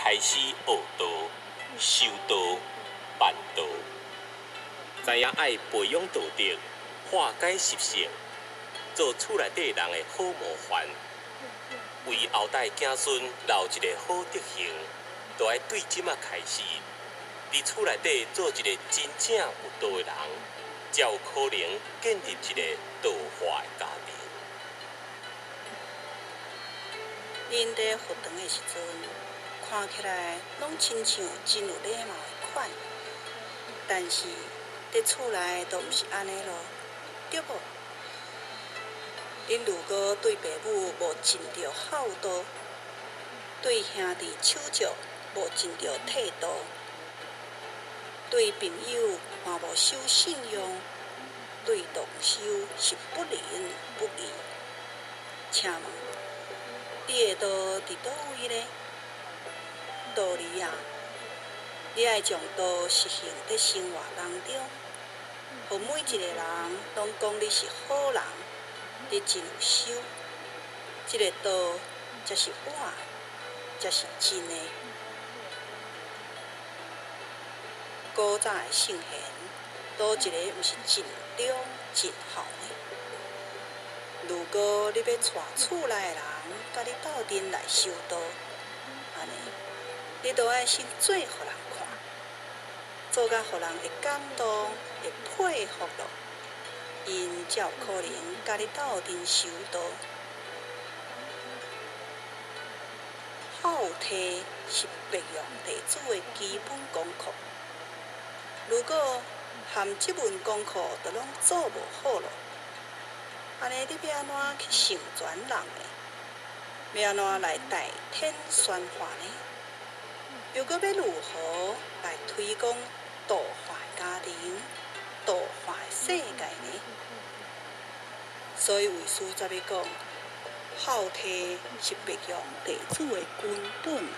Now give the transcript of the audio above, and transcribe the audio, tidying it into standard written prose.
开始学道、修道、办道，知影爱培养道德、化解习性，做厝内底人的好模范，为后代子孙留一个好德行，就要对即仔开始，伫厝内底做一个真正有道的人，才有可能建立一个道化的家庭。因伫学堂的时阵，看起来拢亲像真有礼貌的款，但是伫厝内都毋是安尼咯，对无？恁如果对爸母无尽着孝道，对兄弟手足无尽着体度，对朋友嘛无守信用，对同修是不仁不义，请问你的道伫倒位呢？道理啊，你爱将道实行伫生活当中，互每一个人拢讲你是好人，你真有修，这个道才是我，才是真的。古早的圣贤，倒一个毋是真忠真孝呢？如果你要带厝内的人甲你斗阵来修道，安尼，你都爱先做互人看，做甲互人会感动、会佩服咯，因才有可能甲你斗阵修道。孝悌是白羊弟子的基本功课，如果含即门功课都拢做无好咯，安尼你要安怎去成全人呢？要安怎来代天宣化呢？又搁要如何来推广道化家庭、道化世界呢？所以为师才要讲，孝悌是白羊弟子的根本。